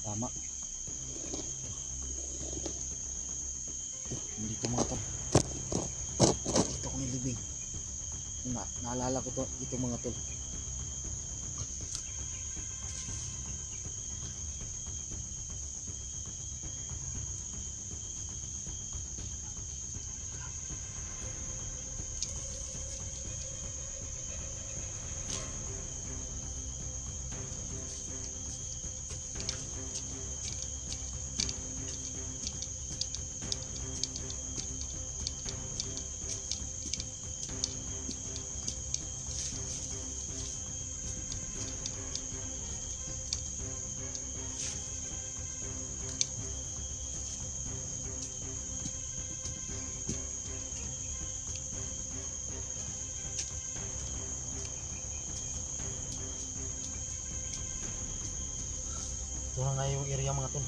Tama. Dito mga tol. Dito ko nilibing. Naalala ko to, ito mga tol. Ito na nga yung area mga tol.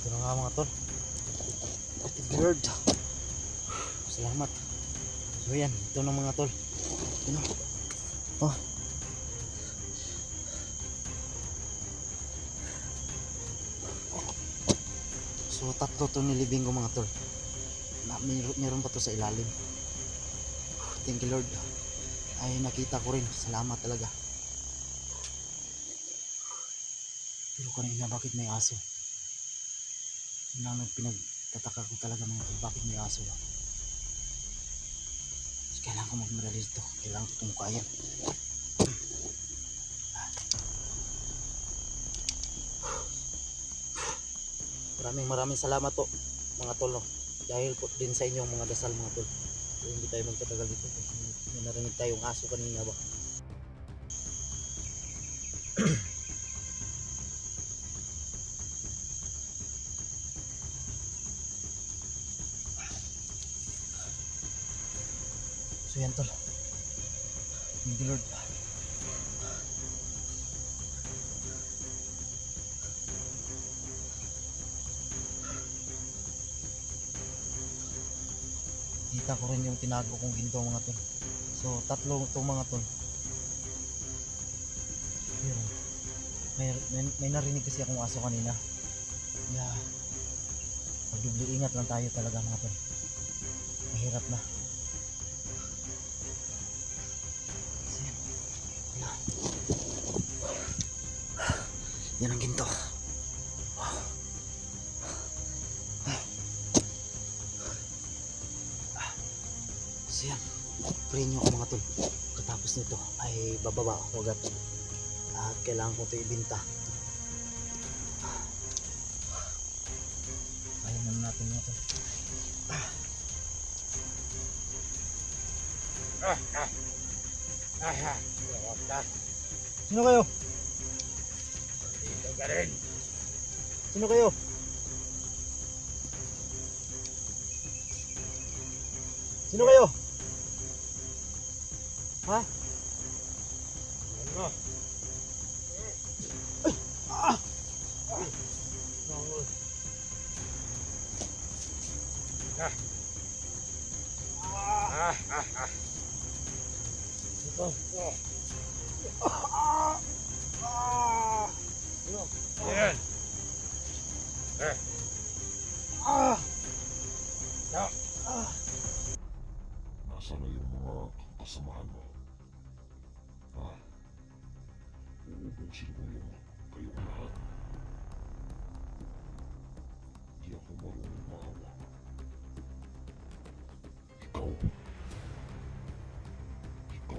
Ito na nga mga tol. Bird. Salamat. So yan, ito na mga tol. Ano? Oh. So tatlo to nilibing ko mga tol. Meron pa to sa ilalim. Thank you Lord. Ay nakita ko rin. Salamat talaga. Pero kanina bakit may aso? Yun ang pinagtataka ko talaga mga tol. Bakit may aso lang? Kailangan ko magmadali dito. Kailangan ko tumukayan. Maraming salamat po mga tol, no? Dahil po din sa inyong mga dasal mga tol. So, hindi tayo magtatagal dito. May narinig tayong aso kanina ba? So yan tol. Thank you Lord. Kita ko rin yung tinago kong ginto mga tol. So tatlo itong mga tol. Pero may narinig kasi akong aso kanina. Yeah. Pagdubli ingat lang tayo talaga mga tol. Mahirap na. Yan ang ginto. So yan, pray nyo ako mga tol. Katapos nito ay bababa ako agad. At kailangan ko ito ibinta. Kaya naman natin mga tol. Sino kayo? Dito ka rin. Sino kayo? Sino kayo? Ha? Ano? Ay! Ah! Ito. Ayan. Ah! Nasaan na yung mga kasamahan mo? Uubusin mo yung kayong lahat. Di ako marunong maawa. Ikaw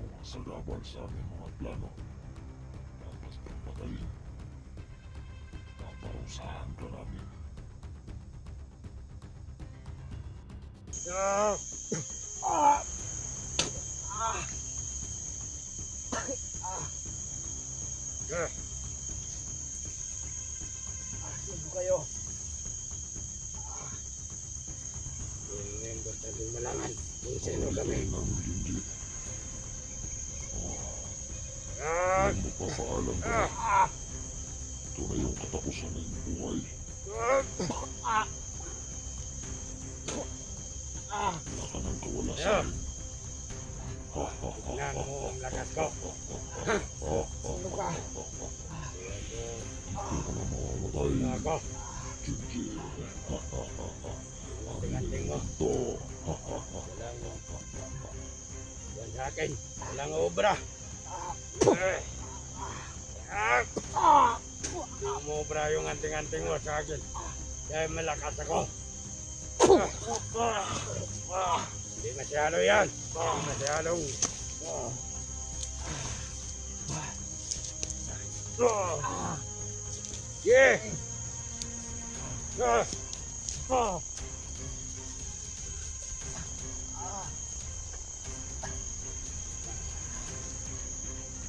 ang sa laban sa aming mga plano. Dapat kang patayin. Ah! Ah! Sino kayo? Ngayon ba natin malaman kung sino kami? Kailangan namin hindi. Ah! Ang magpapaalam ka. Ah! Ito na yung katapusan ng buhay. Wala ka nang kawalasan. Tingnan mo ang lakas ko. Sino ka? Hindi ka na mamamatay. Ako. Junji. Tingnan mo. Ito. Yan sa akin. Walang obra. Hindi umobra yung anting-anting mo sa akin. Dahil malakas ako. Hindi masyado yan. Hindi masyadong... Yeah!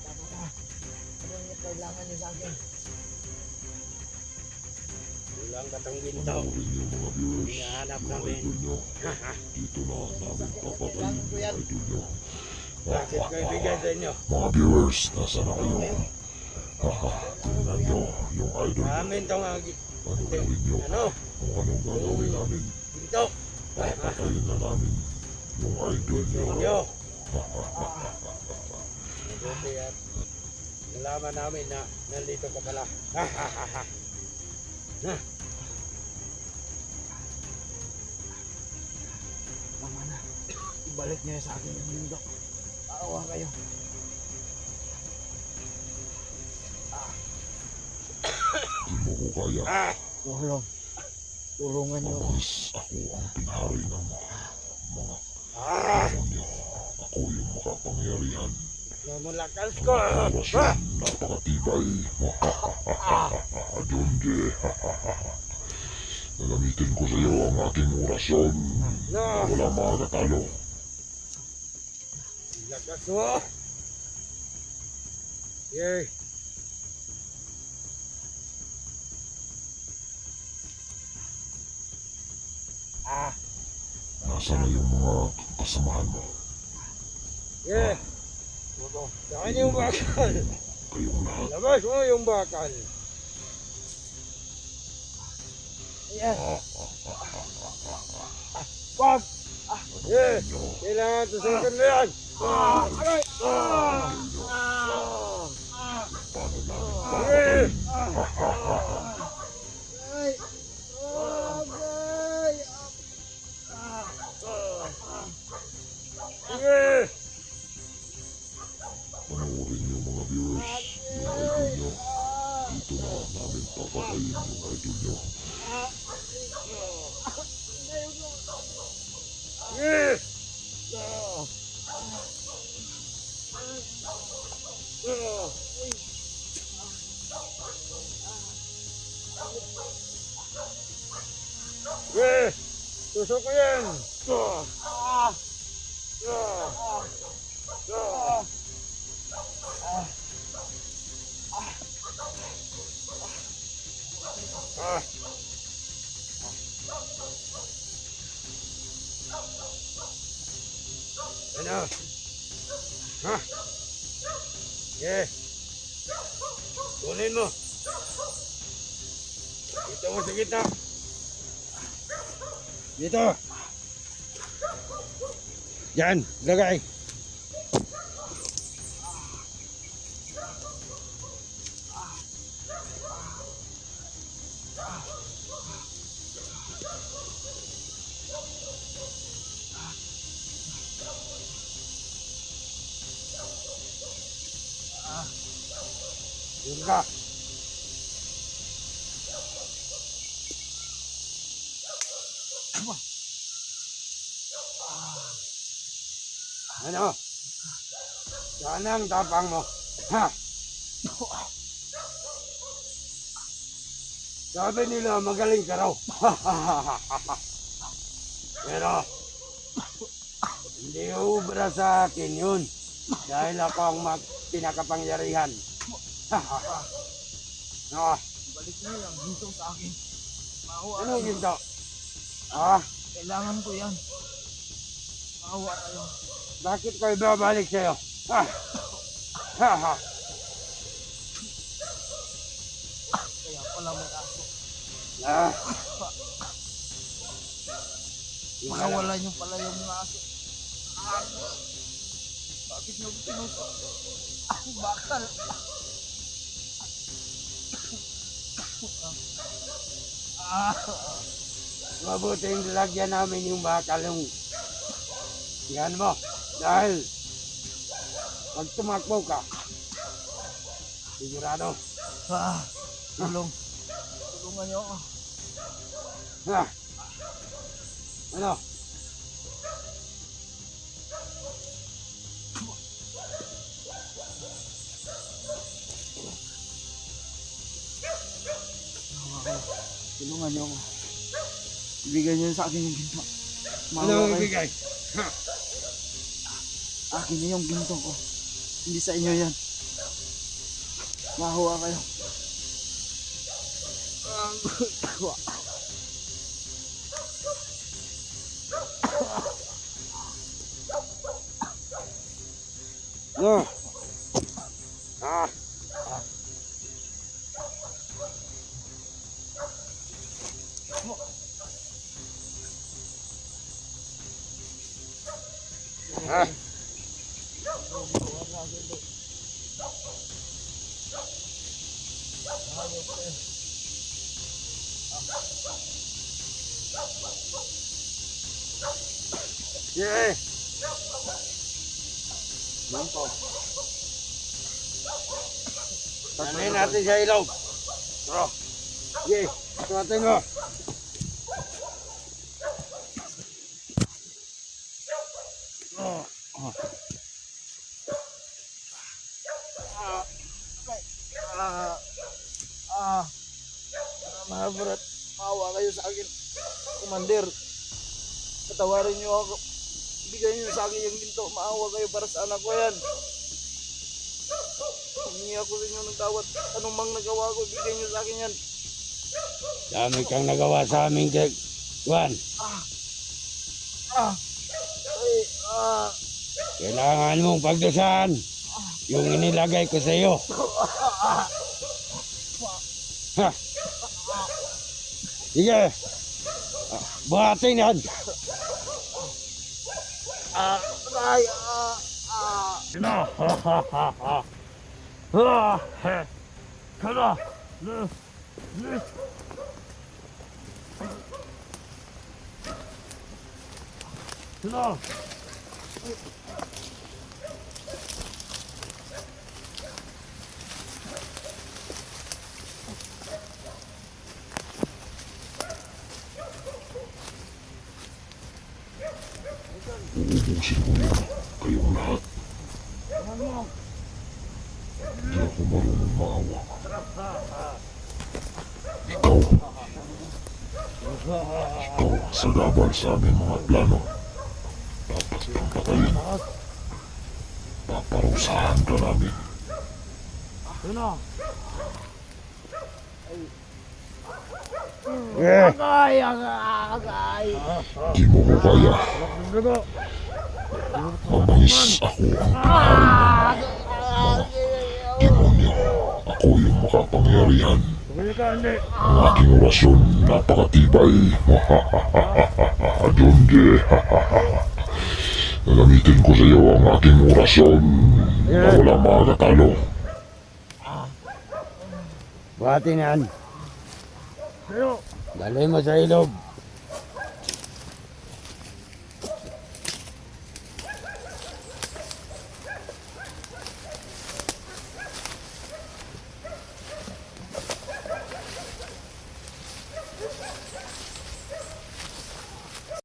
Tama ka. Ano yung kailangan niyo sa akin? Walang katang ginto. Panoorin niyo mga viewers. Hinahanap Yung namin. idol niyo. Dito na namin papatayin yung idol niyo. Bakit ko ibigay sa inyo? Mga viewers, nasa na kayo? Tingnan niyo yung idol niyo. Amin itong Panoorin niyo ano? kung anong gagawin namin. Ginto. Papatayin na namin yung idol niyo. Inyo. Mabuti at nalaman namin na nandito ka pala. Tama na. Ibalik niyo sa akin yung bundok. Aawa kayo. Hindi mo ko kaya. Tulong. Tulungan niyo ako. Mas ako ang pinahari ng mga kawan niyo. Ako yung makapangyarihan. Namulakas ko. Orasyon napakatibay. Junji. Nagamitin ko sa iyo ang aking orasyon. Wala makakatalo. Lakas mo. Yay. Nasaan na yung mga kasamahan mo? Yeah. Saan yung bakal? Kayong lahat. Labas mo yung bakal. Ayan. Wag! Yeah. Kailangan tusukin mo yan. Aray! Paano namin Yeah. Yeah. panoorin niyo mga viewers, yung idol niyo. Dito na namin papatayin yung idol niyo. Yeah. Yeah. Tusok ko yan. Ano? Ha? Yeah. Kunin mo. Dito mo sa gitna. Dito. Yan, lagay. Yun ka. Ano? Saan ang tapang mo? Ha? Sabi nila magaling ka raw. Pero Hindi ubra sa akin yun. Dahil ako ang pinakapangyarihan. Ah, Balik na lang, ginto sa akin. Maawa ano kayo. yun to? Ah, Kailangan ko yan. Maawa kayo. bakit ko ibabalik sa'yo? Ah, ha, ha. Kaya pala may aso. Ah. Makawalan yung pala yung mga aso. Ah, bakit nyo pinuto? Ang bakal. Ah, Mabuting lalagyan namin yung bakal yung yan mo. Dahil pag tumakbo ka, sigurado. tulong. Tulungan nyo ako. Ha? Ano? Tulungan nyo ako. Ibigay nyo sa akin yung ginto. Ano Maawa ang kayo. ibigay? Ha? Akin na yung ginto ko. Hindi sa inyo yan. Mahawa kayo. No. Ah. Ah. Yeah. Bangko. Tanggalin natin sa ilaw. Bro. Sige, ito natin mo. Mahabrat. Maawa kayo sa akin. Commander. Patawarin niyo ako. Ibigay niyo sa akin yung ginto. Maawa kayo para sa anak ko yan. Humingi ako sa inyo ng tawad. Anong mang nagawa ko, ibigay niyo sa akin yan. Dami kang nagawa sa amin, kay Juan. Kailangan mong pagdusahan yung inilagay ko sa iyo. Ha. Sige. Buhatin yan. Uubusin ko yan. Kayong lahat. Hindi ako marunong maawa. Ikaw. Ikaw sa laban sa aming mga plano. Dapat kang patayin. Paparusahan ka namin. Di mo mo kaya. Mabangis ako ang hari. Demonyo, ako yung makapangyarihan. Ang aking orasyon, napakatibay. Donde. Gagamitin ko sa iyo ang aking orasyon na walang makakatalo. Buhatin yan. Dali mo sa ilog.